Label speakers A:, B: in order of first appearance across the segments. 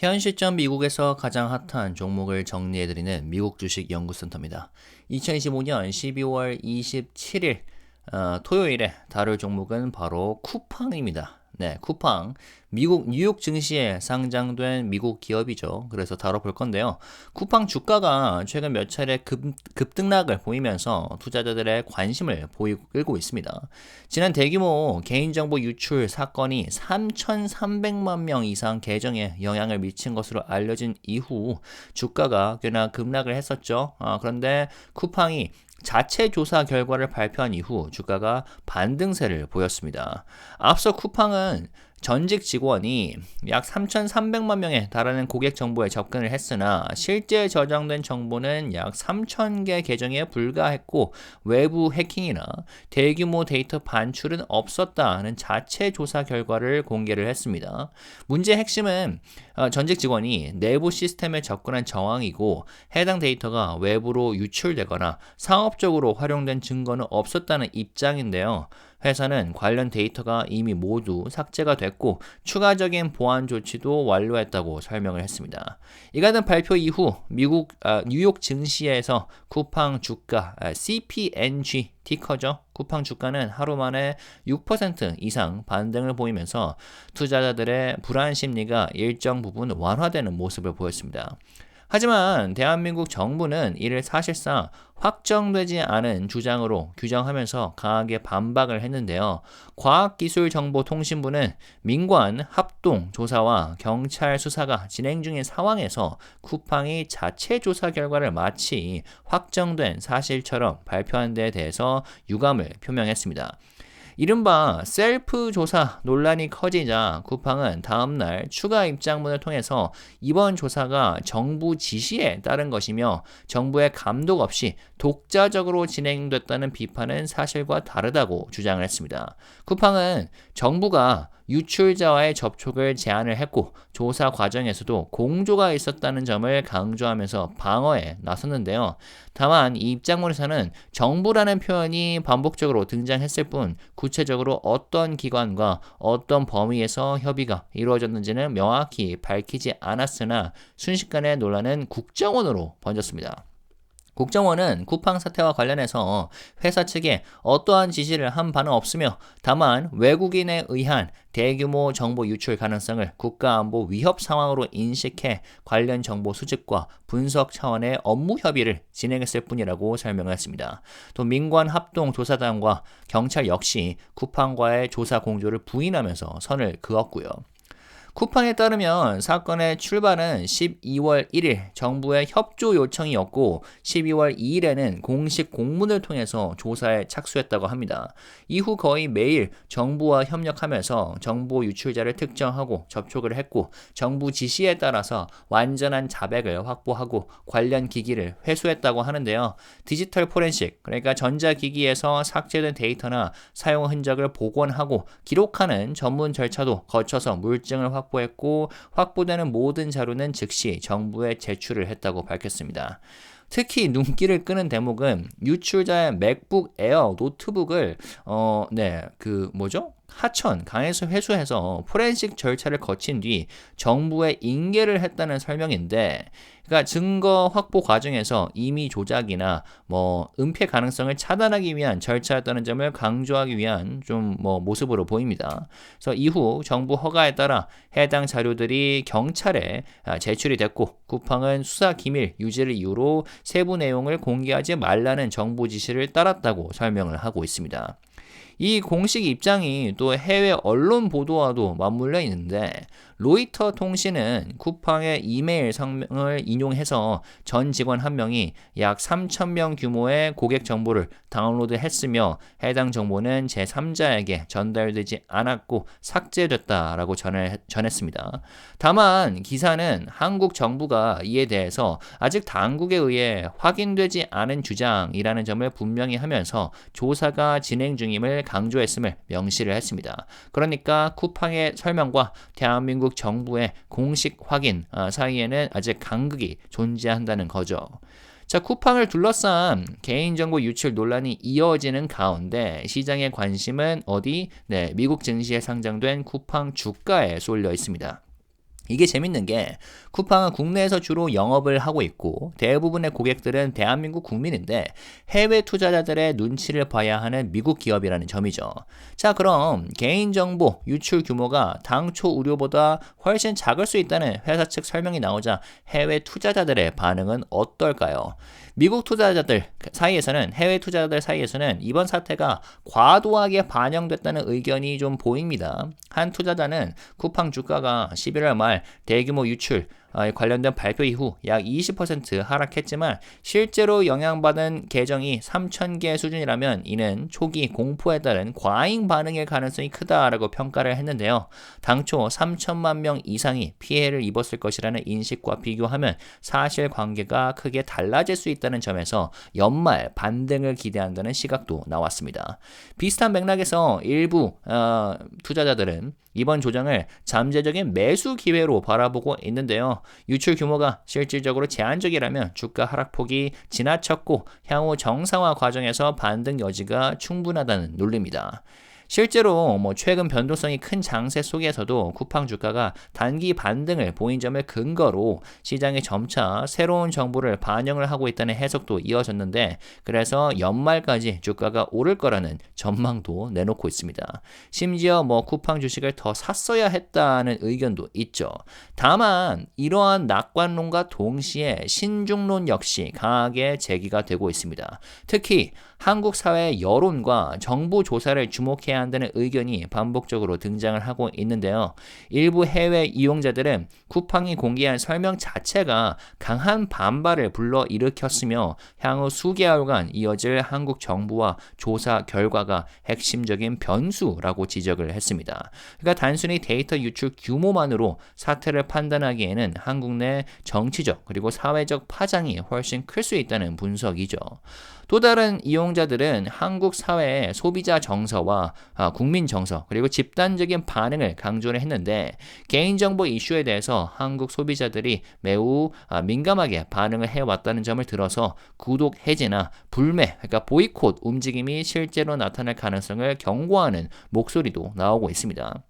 A: 현 시점 미국에서 가장 핫한 종목을 정리해드리는 미국 주식 연구센터입니다. 2025년 12월 27일 토요일에 다룰 종목은 바로 쿠팡입니다. 네, 쿠팡. 미국 뉴욕 증시에 상장된 미국 기업이죠. 그래서 다뤄볼 건데요. 쿠팡 주가가 최근 몇 차례 급등락을 보이면서 투자자들의 관심을 끌고 있습니다. 지난 대규모 개인정보 유출 사건이 3,300만 명 이상 계정에 영향을 미친 것으로 알려진 이후 주가가 꽤나 급락을 했었죠. 그런데 쿠팡이 자체 조사 결과를 발표한 이후 주가가 반등세를 보였습니다. 앞서 쿠팡은 전직 직원이 약 3,300만 명에 달하는 고객 정보에 접근을 했으나 실제 저장된 정보는 약 3,000개 계정에 불과했고 외부 해킹이나 대규모 데이터 반출은 없었다는 자체 조사 결과를 공개를 했습니다. 문제의 핵심은 전직 직원이 내부 시스템에 접근한 정황이고 해당 데이터가 외부로 유출되거나 상업적으로 활용된 증거는 없었다는 입장인데요. 회사는 관련 데이터가 이미 모두 삭제가 됐고 추가적인 보안 조치도 완료했다고 설명을 했습니다. 이 같은 발표 이후 미국 뉴욕 증시에서 쿠팡 주가 CPNG 티커죠. 쿠팡 주가는 하루 만에 6% 이상 반등을 보이면서 투자자들의 불안 심리가 일정 부분 완화되는 모습을 보였습니다. 하지만 대한민국 정부는 이를 사실상 확정되지 않은 주장으로 규정하면서 강하게 반박을 했는데요. 과학기술정보통신부는 민관 합동 조사와 경찰 수사가 진행 중인 상황에서 쿠팡이 자체 조사 결과를 마치 확정된 사실처럼 발표한 데 대해서 유감을 표명했습니다. 이른바 셀프 조사 논란이 커지자 쿠팡은 다음날 추가 입장문을 통해서 이번 조사가 정부 지시에 따른 것이며 정부의 감독 없이 독자적으로 진행됐다는 비판은 사실과 다르다고 주장을 했습니다. 쿠팡은 정부가 유출자와의 접촉을 제한을 했고 조사 과정에서도 공조가 있었다는 점을 강조하면서 방어에 나섰는데요. 다만 이 입장문에서는 정부라는 표현이 반복적으로 등장했을 뿐 구체적으로 어떤 기관과 어떤 범위에서 협의가 이루어졌는지는 명확히 밝히지 않았으나 순식간에 논란은 국정원으로 번졌습니다. 국정원은 쿠팡 사태와 관련해서 회사 측에 어떠한 지시를 한 바는 없으며 다만 외국인에 의한 대규모 정보 유출 가능성을 국가안보 위협 상황으로 인식해 관련 정보 수집과 분석 차원의 업무 협의를 진행했을 뿐이라고 설명했습니다. 또 민관 합동 조사단과 경찰 역시 쿠팡과의 조사 공조를 부인하면서 선을 그었고요. 쿠팡에 따르면 사건의 출발은 12월 1일 정부의 협조 요청이었고 12월 2일에는 공식 공문을 통해서 조사에 착수했다고 합니다. 이후 거의 매일 정부와 협력하면서 정보 유출자를 특정하고 접촉을 했고 정부 지시에 따라서 완전한 자백을 확보하고 관련 기기를 회수했다고 하는데요. 디지털 포렌식, 그러니까 전자기기에서 삭제된 데이터나 사용 흔적을 복원하고 기록하는 전문 절차도 거쳐서 물증을 확보했고 확보되는 모든 자료는 즉시 정부에 제출을 했다고 밝혔습니다. 특히 눈길을 끄는 대목은 유출자의 맥북 에어 노트북을 하천, 강에서 회수해서 포렌식 절차를 거친 뒤 정부에 인계를 했다는 설명인데, 그러니까 증거 확보 과정에서 이미 조작이나 은폐 가능성을 차단하기 위한 절차였다는 점을 강조하기 위한 모습으로 보입니다. 그래서 이후 정부 허가에 따라 해당 자료들이 경찰에 제출이 됐고, 쿠팡은 수사 기밀 유지를 이유로 세부 내용을 공개하지 말라는 정부 지시를 따랐다고 설명을 하고 있습니다. 이 공식 입장이 또 해외 언론 보도와도 맞물려 있는데 로이터 통신은 쿠팡의 이메일 성명을 인용해서 전 직원 한 명이 약 3,000명 규모의 고객 정보를 다운로드했으며 해당 정보는 제3자에게 전달되지 않았고 삭제됐다라고 전했습니다. 다만 기사는 한국 정부가 이에 대해서 아직 당국에 의해 확인되지 않은 주장이라는 점을 분명히 하면서 조사가 진행 중임을 강조했음을 명시를 했습니다. 그러니까 쿠팡의 설명과 대한민국 정부의 공식 확인 사이에는 아직 간극이 존재한다는 거죠. 자, 쿠팡을 둘러싼 개인정보 유출 논란이 이어지는 가운데 시장의 관심은 미국 증시에 상장된 쿠팡 주가에 쏠려 있습니다. 이게 재밌는 게 쿠팡은 국내에서 주로 영업을 하고 있고 대부분의 고객들은 대한민국 국민인데 해외 투자자들의 눈치를 봐야 하는 미국 기업이라는 점이죠. 자, 그럼 개인정보 유출 규모가 당초 우려보다 훨씬 작을 수 있다는 회사 측 설명이 나오자 해외 투자자들의 반응은 어떨까요? 미국 투자자들 사이에서는 해외 투자자들 사이에서는 이번 사태가 과도하게 반영됐다는 의견이 좀 보입니다. 한 투자자는 쿠팡 주가가 11월 말 대규모 유출 관련된 발표 이후 약 20% 하락했지만 실제로 영향받은 계정이 3,000개 수준이라면 이는 초기 공포에 따른 과잉 반응일 가능성이 크다라고 평가를 했는데요. 당초 3천만 명 이상이 피해를 입었을 것이라는 인식과 비교하면 사실관계가 크게 달라질 수 있다는 점에서 연말 반등을 기대한다는 시각도 나왔습니다. 비슷한 맥락에서 일부 투자자들은 이번 조정을 잠재적인 매수 기회로 바라보고 있는데요. 유출 규모가 실질적으로 제한적이라면 주가 하락폭이 지나쳤고 향후 정상화 과정에서 반등 여지가 충분하다는 논리입니다. 실제로 최근 변동성이 큰 장세 속에서도 쿠팡 주가가 단기 반등을 보인 점을 근거로 시장에 점차 새로운 정보를 반영을 하고 있다는 해석도 이어졌는데 그래서 연말까지 주가가 오를 거라는 전망도 내놓고 있습니다. 심지어 쿠팡 주식을 더 샀어야 했다는 의견도 있죠. 다만 이러한 낙관론과 동시에 신중론 역시 강하게 제기가 되고 있습니다. 특히 한국 사회 여론과 정부 조사를 주목해야 한다는 의견이 반복적으로 등장을 하고 있는데요. 일부 해외 이용자들은 쿠팡이 공개한 설명 자체가 강한 반발을 불러일으켰으며 향후 수개월간 이어질 한국 정부와 조사 결과가 핵심적인 변수라고 지적을 했습니다. 그러니까 단순히 데이터 유출 규모만으로 사태를 판단하기에는 한국 내 정치적 그리고 사회적 파장이 훨씬 클 수 있다는 분석이죠. 또 다른 이용자들은 한국 사회의 소비자 정서와 국민 정서 그리고 집단적인 반응을 강조를 했는데 개인정보 이슈에 대해서 한국 소비자들이 매우 민감하게 반응을 해왔다는 점을 들어서 구독 해지나 불매, 그러니까 보이콧 움직임이 실제로 나타날 가능성을 경고하는 목소리도 나오고 있습니다.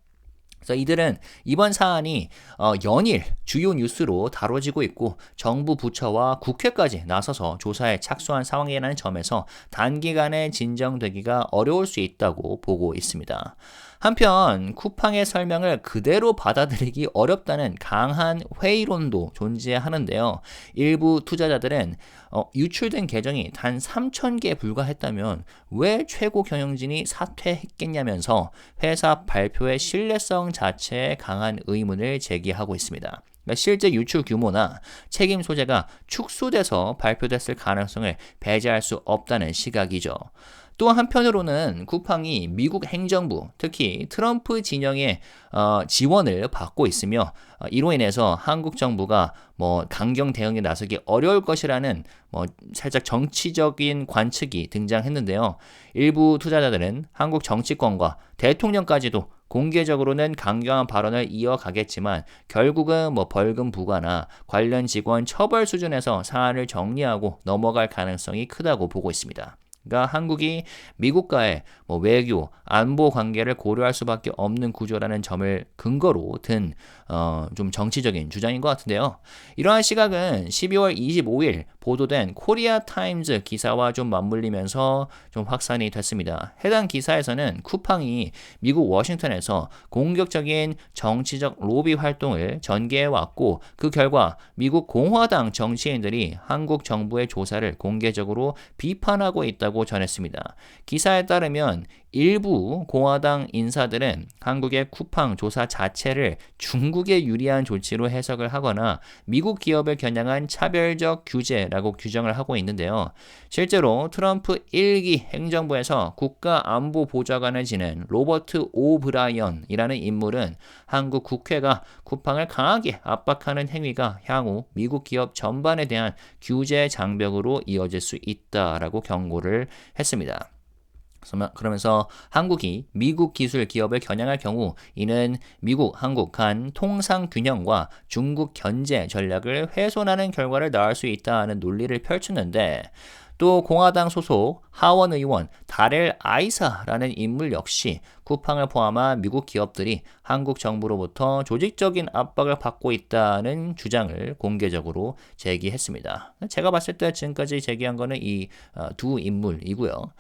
A: 그래서 이들은 이번 사안이 연일 주요 뉴스로 다뤄지고 있고 정부 부처와 국회까지 나서서 조사에 착수한 상황이라는 점에서 단기간에 진정되기가 어려울 수 있다고 보고 있습니다. 한편 쿠팡의 설명을 그대로 받아들이기 어렵다는 강한 회의론도 존재하는데요. 일부 투자자들은 유출된 계정이 단 3,000개에 불과했다면 왜 최고 경영진이 사퇴했겠냐면서 회사 발표의 신뢰성 자체에 강한 의문을 제기하고 있습니다. 그러니까 실제 유출 규모나 책임 소재가 축소돼서 발표됐을 가능성을 배제할 수 없다는 시각이죠. 또 한편으로는 쿠팡이 미국 행정부, 특히 트럼프 진영의 지원을 받고 있으며 이로 인해서 한국 정부가 강경 대응에 나서기 어려울 것이라는 살짝 정치적인 관측이 등장했는데요. 일부 투자자들은 한국 정치권과 대통령까지도 공개적으로는 강경한 발언을 이어가겠지만 결국은 벌금 부과나 관련 직원 처벌 수준에서 사안을 정리하고 넘어갈 가능성이 크다고 보고 있습니다. 그러니까 한국이 미국과의 외교, 안보 관계를 고려할 수밖에 없는 구조라는 점을 근거로 든 좀 정치적인 주장인 것 같은데요. 이러한 시각은 12월 25일 보도된 코리아 타임즈 기사와 좀 맞물리면서 좀 확산이 됐습니다. 해당 기사에서는 쿠팡이 미국 워싱턴에서 공격적인 정치적 로비 활동을 전개해왔고 그 결과 미국 공화당 정치인들이 한국 정부의 조사를 공개적으로 비판하고 있다고 전했습니다. 기사에 따르면 일부 공화당 인사들은 한국의 쿠팡 조사 자체를 중국에 유리한 조치로 해석을 하거나 미국 기업을 겨냥한 차별적 규제라고 규정을 하고 있는데요. 실제로 트럼프 1기 행정부에서 국가안보보좌관을 지낸 로버트 오브라이언이라는 인물은 한국 국회가 쿠팡을 강하게 압박하는 행위가 향후 미국 기업 전반에 대한 규제 장벽으로 이어질 수 있다라고 경고를 했습니다. 그러면서 한국이 미국 기술 기업을 겨냥할 경우 이는 미국, 한국 간 통상 균형과 중국 견제 전략을 훼손하는 결과를 낳을 수 있다는 논리를 펼쳤는데 또 공화당 소속 하원 의원 다렐 아이사라는 인물 역시 쿠팡을 포함한 미국 기업들이 한국 정부로부터 조직적인 압박을 받고 있다는 주장을 공개적으로 제기했습니다. 제가 봤을 때 지금까지 제기한 거는 이 두 인물이고요.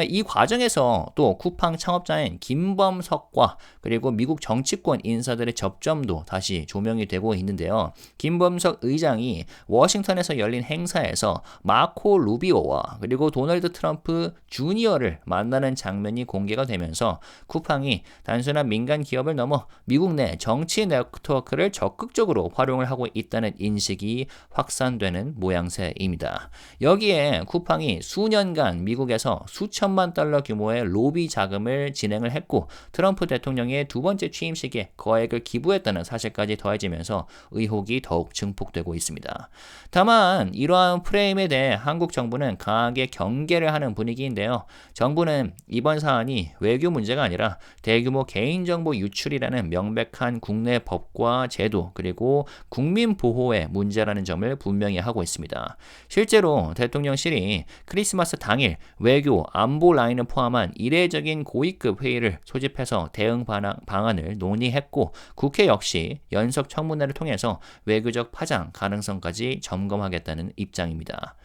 A: 이 과정에서 또 쿠팡 창업자인 김범석과 그리고 미국 정치권 인사들의 접점도 다시 조명이 되고 있는데요. 김범석 의장이 워싱턴에서 열린 행사에서 마코 루비오와 그리고 도널드 트럼프 주니어를 만나는 장면이 공개가 되면서 쿠팡이 단순한 민간 기업을 넘어 미국 내 정치 네트워크를 적극적으로 활용을 하고 있다는 인식이 확산되는 모양새입니다. 여기에 쿠팡이 수년간 미국에서 수천만 달러 규모의 로비 자금을 진행을 했고 트럼프 대통령의 두 번째 취임식에 거액을 기부했다는 사실까지 더해지면서 의혹이 더욱 증폭되고 있습니다. 다만 이러한 프레임에 대해 한국 정부는 강하게 경계를 하는 분위기인데요. 정부는 이번 사안이 외교 문제가 아니라 대규모 개인정보 유출이라는 명백한 국내 법과 제도 그리고 국민 보호의 문제라는 점을 분명히 하고 있습니다. 실제로 대통령실이 크리스마스 당일 외교 안보 라인을 포함한 이례적인 고위급 회의를 소집해서 대응 방안을 논의했고 국회 역시 연석 청문회를 통해서 외교적 파장 가능성까지 점검하겠다는 입장입니다.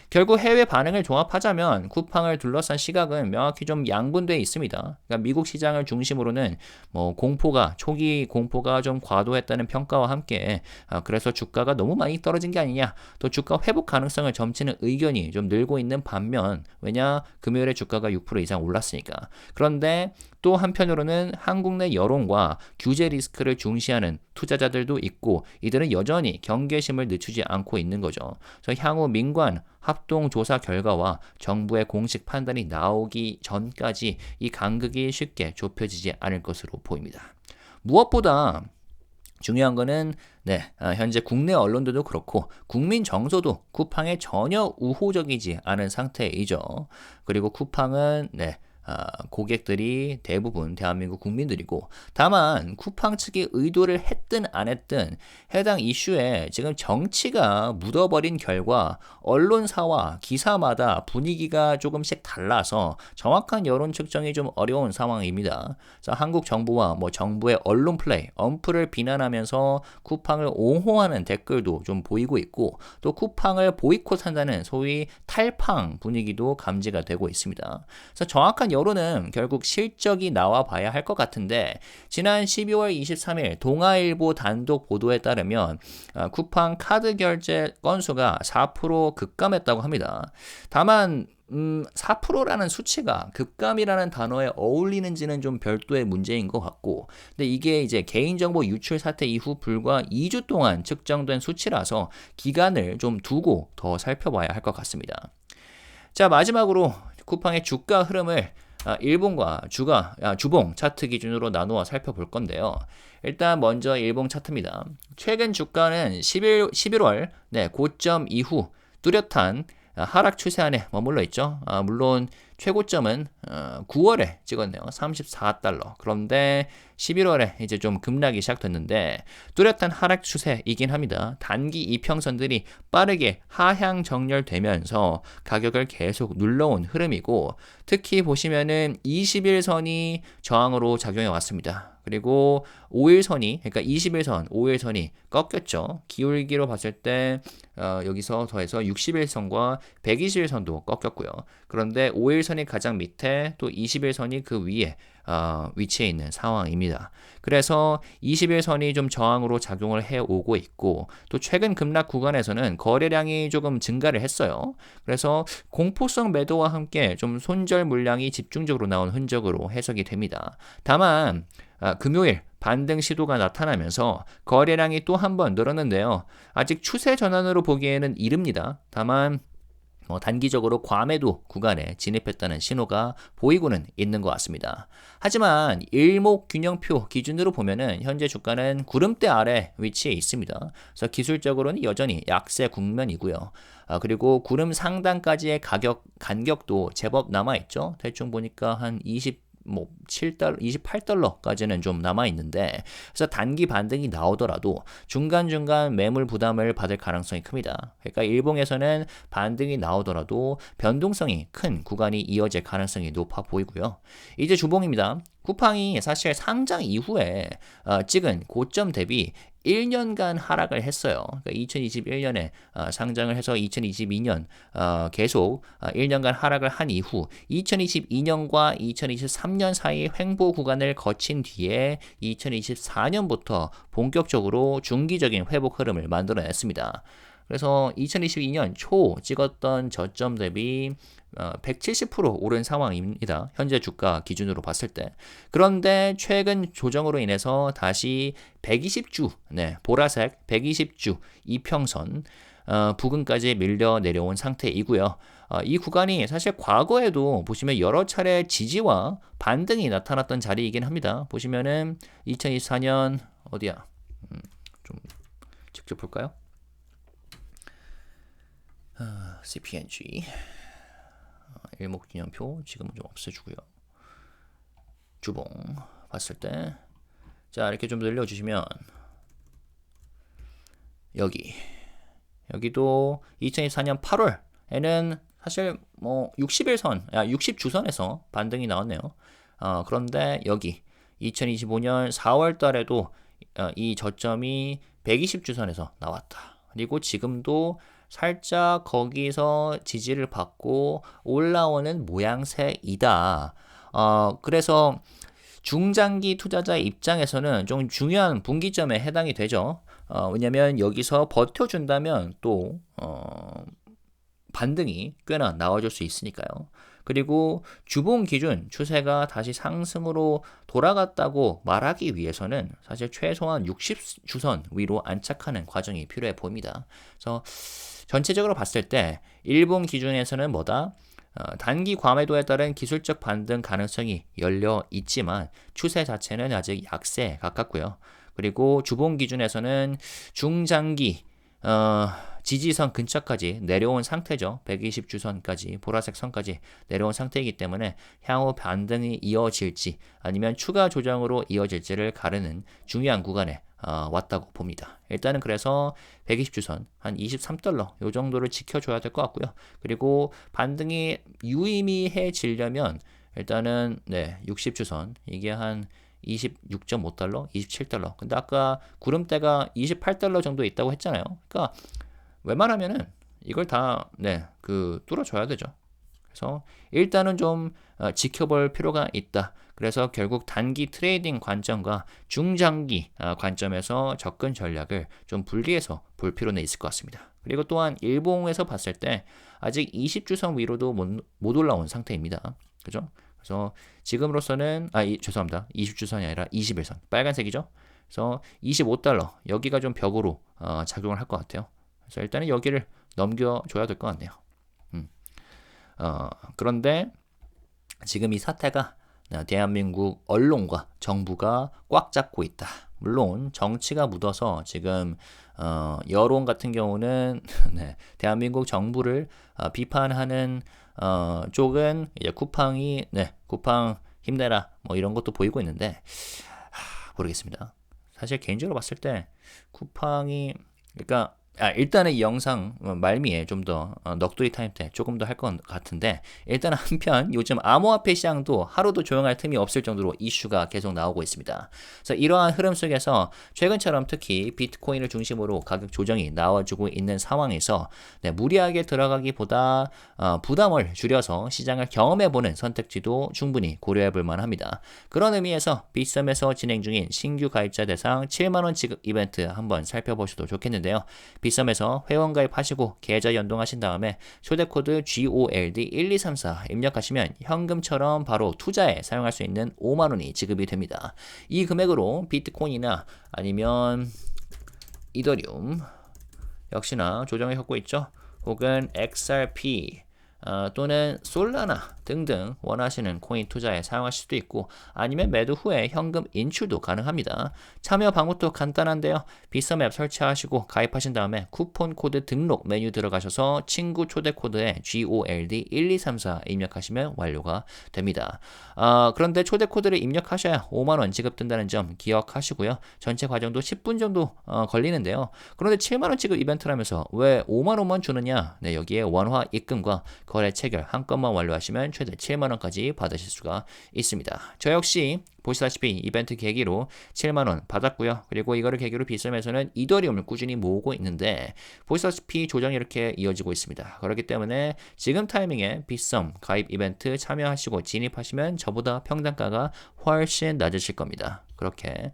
A: 결국 해외 반응을 종합하자면 쿠팡을 둘러싼 시각은 명확히 좀 양분되어 있습니다. 그러니까 미국 시장을 중심으로는 초기 공포가 좀 과도했다는 평가와 함께 그래서 주가가 너무 많이 떨어진 게 아니냐, 또 주가 회복 가능성을 점치는 의견이 좀 늘고 있는 반면, 왜냐 금요일에 주가가 6% 이상 올랐으니까. 그런데 또 한편으로는 한국 내 여론과 규제 리스크를 중시하는 투자자들도 있고 이들은 여전히 경계심을 늦추지 않고 있는 거죠. 그래서 향후 민관 합동 조사 결과와 정부의 공식 판단이 나오기 전까지 이 간극이 쉽게 좁혀지지 않을 것으로 보입니다. 무엇보다 중요한 거는 현재 국내 언론들도 그렇고 국민 정서도 쿠팡에 전혀 우호적이지 않은 상태이죠. 그리고 쿠팡은 고객들이 대부분 대한민국 국민들이고, 다만 쿠팡 측이 의도를 했든 안 했든 해당 이슈에 지금 정치가 묻어버린 결과 언론사와 기사마다 분위기가 조금씩 달라서 정확한 여론 측정이 좀 어려운 상황입니다. 그래서 한국 정부와 정부의 언론 플레이, 언플을 비난하면서 쿠팡을 옹호하는 댓글도 좀 보이고 있고, 또 쿠팡을 보이콧한다는 소위 탈팡 분위기도 감지가 되고 있습니다. 그래서 정확한 여론은 결국 실적이 나와 봐야 할 것 같은데, 지난 12월 23일 동아일보 단독 보도에 따르면 쿠팡 카드 결제 건수가 4% 급감했다고 합니다. 다만 4%라는 수치가 급감이라는 단어에 어울리는지는 좀 별도의 문제인 것 같고, 근데 이게 이제 개인정보 유출 사태 이후 불과 2주 동안 측정된 수치라서 기간을 좀 두고 더 살펴봐야 할 것 같습니다. 자, 마지막으로 쿠팡의 주가 흐름을 일봉과 주봉 차트 기준으로 나누어 살펴볼 건데요. 일단 먼저 일봉 차트입니다. 최근 주가는 11월 고점 이후 뚜렷한 하락 추세 안에 머물러 있죠. 물론 최고점은 9월에 찍었네요. 34달러. 그런데 11월에 이제 좀 급락이 시작됐는데 뚜렷한 하락 추세이긴 합니다. 단기 이평선들이 빠르게 하향 정렬되면서 가격을 계속 눌러온 흐름이고, 특히 보시면은 21선이 저항으로 작용해 왔습니다. 그리고 5일선이, 그러니까 21선, 5일선이 꺾였죠. 기울기로 봤을 때 여기서 더해서 60일선과 120일선도 꺾였고요. 그런데 5일선이 가장 밑에, 또 21선이 그 위에 위치해 있는 상황입니다. 그래서 21선이 좀 저항으로 작용을 해오고 있고, 또 최근 급락 구간에서는 거래량이 조금 증가를 했어요. 그래서 공포성 매도와 함께 좀 손절 물량이 집중적으로 나온 흔적으로 해석이 됩니다. 다만 금요일 반등 시도가 나타나면서 거래량이 또 한 번 늘었는데요. 아직 추세 전환으로 보기에는 이릅니다. 다만 단기적으로 과매도 구간에 진입했다는 신호가 보이고는 있는 것 같습니다. 하지만 일목균형표 기준으로 보면은 현재 주가는 구름대 아래 위치해 있습니다. 그래서 기술적으로는 여전히 약세 국면이고요. 그리고 구름 상단까지의 가격 간격도 제법 남아있죠. 대충 보니까 한 28달러까지는 좀 남아 있는데, 그래서 단기 반등이 나오더라도 중간중간 매물 부담을 받을 가능성이 큽니다. 그러니까 일봉에서는 반등이 나오더라도 변동성이 큰 구간이 이어질 가능성이 높아 보이고요. 이제 주봉입니다. 쿠팡이 사실 상장 이후에 찍은 고점 대비 1년간 하락을 했어요. 그러니까 2021년에 상장을 해서 2022년 계속 1년간 하락을 한 이후 2022년과 2023년 사이 횡보 구간을 거친 뒤에 2024년부터 본격적으로 중기적인 회복 흐름을 만들어냈습니다. 그래서 2022년 초 찍었던 저점 대비 170% 오른 상황입니다. 현재 주가 기준으로 봤을 때. 그런데 최근 조정으로 인해서 다시 120주, 보라색 120주 이평선 부근까지 밀려 내려온 상태이고요. 이 구간이 사실 과거에도 보시면 여러 차례 지지와 반등이 나타났던 자리이긴 합니다. 보시면은 2024년 어디야? 좀 직접 볼까요? CPNG 일목균형표 지금은 좀 없애주고요. 주봉 봤을 때, 자 이렇게 좀 늘려주시면 여기도 2024년 8월에는 사실 60주선에서 반등이 나왔네요. 그런데 여기 2025년 4월 달에도 이 저점이 120주선에서 나왔다. 그리고 지금도 살짝 거기서 지지를 받고 올라오는 모양새이다. 그래서 중장기 투자자 입장에서는 좀 중요한 분기점에 해당이 되죠. 왜냐면 여기서 버텨준다면 또 반등이 꽤나 나와줄 수 있으니까요. 그리고 주봉 기준 추세가 다시 상승으로 돌아갔다고 말하기 위해서는 사실 최소한 60주선 위로 안착하는 과정이 필요해 보입니다. 그래서 전체적으로 봤을 때 일본 기준에서는 단기 과매도에 따른 기술적 반등 가능성이 열려 있지만 추세 자체는 아직 약세에 가깝고요. 그리고 주봉 기준에서는 중장기 지지선 근처까지 내려온 상태죠. 120주선까지 보라색 선까지 내려온 상태이기 때문에 향후 반등이 이어질지 아니면 추가 조정으로 이어질지를 가르는 중요한 구간에 왔다고 봅니다. 일단은 그래서 120주선 한 23달러 요 정도를 지켜줘야 될 것 같고요. 그리고 반등이 유의미해지려면 일단은 60주선 이게 한 26.5달러, 27달러. 근데 아까 구름대가 28달러 정도 있다고 했잖아요. 그러니까 웬만하면은 이걸 다 뚫어줘야 되죠. 그래서 일단은 좀 지켜볼 필요가 있다. 그래서 결국 단기 트레이딩 관점과 중장기 관점에서 접근 전략을 좀 분리해서 볼 필요는 있을 것 같습니다. 그리고 또한 일봉에서 봤을 때 아직 20주선 위로도 못 올라온 상태입니다. 그죠? 그래서 지금으로서는 죄송합니다. 20주선이 아니라 21선 빨간색이죠. 그래서 25달러 여기가 좀 벽으로 작용을 할 것 같아요. 그래서 일단은 여기를 넘겨줘야 될 것 같네요. 그런데 지금 이 사태가 대한민국 언론과 정부가 꽉 잡고 있다. 물론 정치가 묻어서 지금 여론 같은 경우는 대한민국 정부를 비판하는 쪽은 이제 쿠팡이 쿠팡 힘내라 뭐 이런 것도 보이고 있는데 모르겠습니다. 사실 개인적으로 봤을 때 쿠팡이 그러니까 일단은 이 영상 말미에 좀 더 넋두리 타임 때 조금 더 할 것 같은데 일단 한편 요즘 암호화폐 시장도 하루도 조용할 틈이 없을 정도로 이슈가 계속 나오고 있습니다. 그래서 이러한 흐름 속에서 최근처럼 특히 비트코인을 중심으로 가격 조정이 나와주고 있는 상황에서 무리하게 들어가기보다 부담을 줄여서 시장을 경험해보는 선택지도 충분히 고려해볼 만합니다. 그런 의미에서 빗썸에서 진행 중인 신규 가입자 대상 7만원 지급 이벤트 한번 살펴보셔도 좋겠는데요. 빗썸에서 회원가입하시고 계좌 연동하신 다음에 초대코드 GOLD1234 입력하시면 현금처럼 바로 투자에 사용할 수 있는 5만원이 지급이 됩니다. 이 금액으로 비트코인이나 아니면 이더리움 역시나 조정을 겪고 있죠. 혹은 XRP 또는 솔라나 등등 원하시는 코인 투자에 사용하실 수도 있고 아니면 매도 후에 현금 인출도 가능합니다. 참여 방법도 간단한데요. 비썸 앱 설치하시고 가입하신 다음에 쿠폰 코드 등록 메뉴 들어가셔서 친구 초대 코드에 GOLD1234 입력하시면 완료가 됩니다. 그런데 초대 코드를 입력하셔야 5만원 지급된다는 점 기억하시고요. 전체 과정도 10분 정도 걸리는데요. 그런데 7만원 지급 이벤트라면서 왜 5만원만 주느냐? 네, 여기에 원화 입금과 거래 체결 한 건만 완료하시면 최대 7만원까지 받으실 수가 있습니다. 저 역시 보시다시피 이벤트 계기로 7만원 받았고요. 그리고 이거를 계기로 비썸에서는 이더리움을 꾸준히 모으고 있는데 보시다시피 조정이 이렇게 이어지고 있습니다. 그렇기 때문에 지금 타이밍에 비썸 가입 이벤트 참여하시고 진입하시면 저보다 평단가가 훨씬 낮으실 겁니다. 그렇게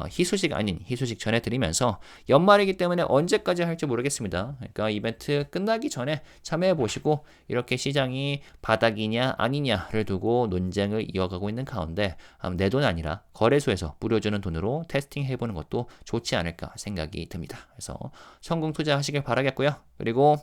A: 희소식 아닌 희소식 전해드리면서 연말이기 때문에 언제까지 할지 모르겠습니다. 그러니까 이벤트 끝나기 전에 참여해보시고 이렇게 시장이 바닥이냐 아니냐를 두고 논쟁을 이어가고 있는 가운데 내 돈 아니라 거래소에서 뿌려주는 돈으로 테스팅 해보는 것도 좋지 않을까 생각이 듭니다. 그래서 성공 투자하시길 바라겠고요. 그리고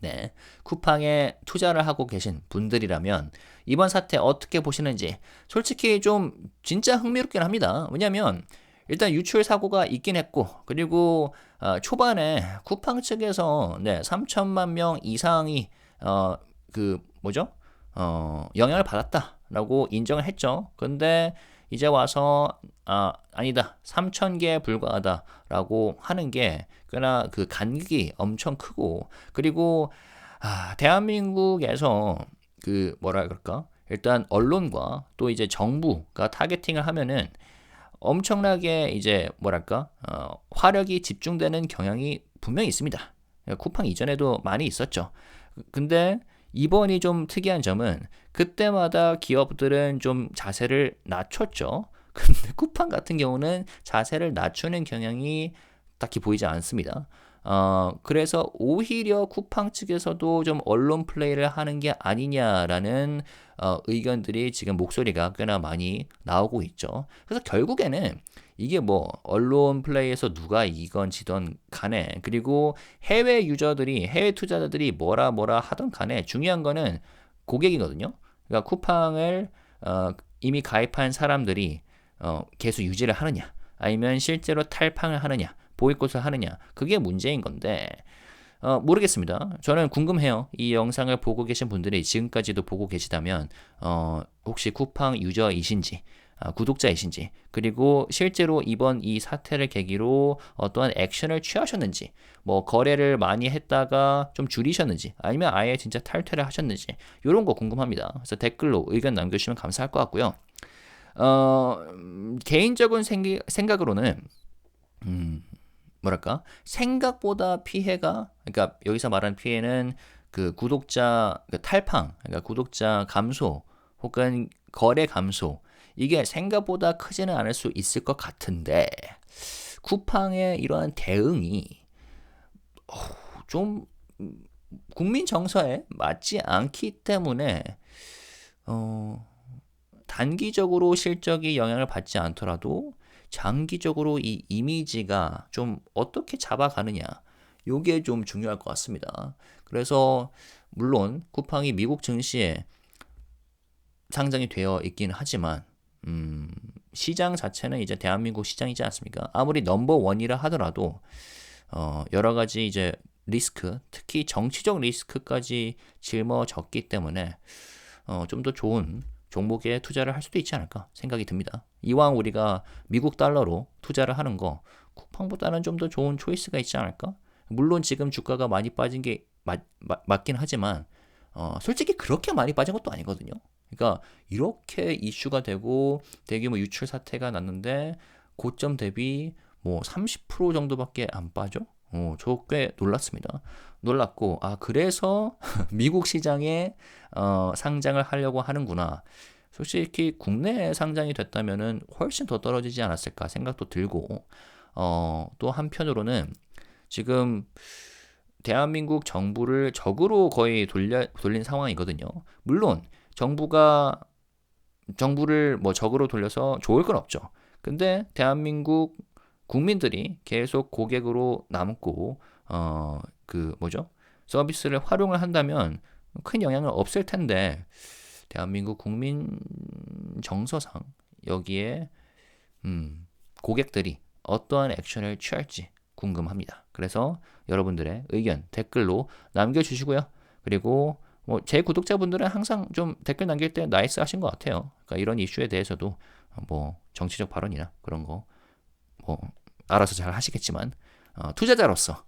A: 네, 쿠팡에 투자를 하고 계신 분들이라면 이번 사태 어떻게 보시는지 솔직히 좀 진짜 흥미롭긴 합니다. 왜냐면 일단 유출 사고가 있긴 했고 그리고 초반에 쿠팡 측에서 3천만 명 이상이 영향을 받았다라고 인정을 했죠. 근데 이제 와서 아니다 3,000개에 불과하다라고 하는 게 꽤나 그 간극이 엄청 크고 그리고 대한민국에서 일단 언론과 또 이제 정부가 타겟팅을 하면은 엄청나게 이제 화력이 집중되는 경향이 분명히 있습니다. 쿠팡 이전에도 많이 있었죠. 근데 이번이 좀 특이한 점은 그때마다 기업들은 좀 자세를 낮췄죠. 근데 쿠팡 같은 경우는 자세를 낮추는 경향이 딱히 보이지 않습니다. 그래서 오히려 쿠팡 측에서도 좀 언론 플레이를 하는 게 아니냐라는 의견들이 지금 목소리가 꽤나 많이 나오고 있죠. 그래서 결국에는 이게 언론 플레이에서 누가 이건 지던 간에 그리고 해외 유저들이 해외 투자자들이 뭐라 하던 간에 중요한 거는 고객이거든요. 그러니까 쿠팡을 이미 가입한 사람들이 계속 유지를 하느냐 아니면 실제로 탈팡을 하느냐 보이콧을 하느냐 그게 문제인 건데 모르겠습니다. 저는 궁금해요. 이 영상을 보고 계신 분들이 지금까지도 보고 계시다면 혹시 쿠팡 유저이신지 구독자이신지 그리고 실제로 이번 이 사태를 계기로 어떠한 액션을 취하셨는지 거래를 많이 했다가 좀 줄이셨는지 아니면 아예 진짜 탈퇴를 하셨는지 이런 거 궁금합니다. 그래서 댓글로 의견 남겨주시면 감사할 것 같고요. 개인적인 생각으로는 생각보다 피해가 그러니까 여기서 말하는 피해는 그 구독자 탈팡 그러니까 구독자 감소 혹은 거래 감소 이게 생각보다 크지는 않을 수 있을 것 같은데 쿠팡의 이러한 대응이 좀 국민 정서에 맞지 않기 때문에 단기적으로 실적이 영향을 받지 않더라도 장기적으로 이 이미지가 좀 어떻게 잡아가느냐 요게 좀 중요할 것 같습니다. 그래서 물론 쿠팡이 미국 증시에 상장이 되어 있긴 하지만 시장 자체는 이제 대한민국 시장이지 않습니까? 아무리 넘버원이라 하더라도 여러 가지 이제 리스크, 특히 정치적 리스크까지 짊어졌기 때문에 좀 더 좋은 종목에 투자를 할 수도 있지 않을까 생각이 듭니다. 이왕 우리가 미국 달러로 투자를 하는 거 쿠팡보다는 좀 더 좋은 초이스가 있지 않을까? 물론 지금 주가가 많이 빠진 게 맞긴 하지만 솔직히 그렇게 많이 빠진 것도 아니거든요. 그러니까 이렇게 이슈가 되고 대규모 유출 사태가 났는데 고점 대비 30% 정도밖에 안 빠져? 저 꽤 놀랐습니다. 놀랐고 그래서 미국 시장에 상장을 하려고 하는구나. 솔직히 국내에 상장이 됐다면은 훨씬 더 떨어지지 않았을까 생각도 들고 또 한편으로는 지금 대한민국 정부를 적으로 거의 돌린 상황이거든요. 물론 정부를 적으로 돌려서 좋을 건 없죠. 근데 대한민국 국민들이 계속 고객으로 남고 서비스를 활용을 한다면 큰 영향은 없을 텐데 대한민국 국민 정서상 여기에 고객들이 어떠한 액션을 취할지 궁금합니다. 그래서 여러분들의 의견 댓글로 남겨주시고요. 그리고 뭐 제 구독자분들은 항상 좀 댓글 남길 때 나이스 하신 것 같아요. 그러니까 이런 이슈에 대해서도 뭐 정치적 발언이나 그런 거 뭐 알아서 잘 하시겠지만 투자자로서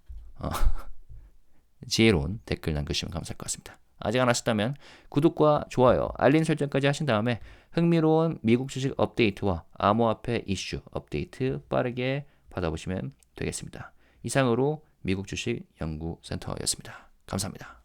A: 지혜로운 댓글 남겨주시면 감사할 것 같습니다. 아직 안 하셨다면 구독과 좋아요, 알림 설정까지 하신 다음에 흥미로운 미국 주식 업데이트와 암호화폐 이슈 업데이트 빠르게 받아보시면 되겠습니다. 이상으로 미국 주식 연구센터였습니다. 감사합니다.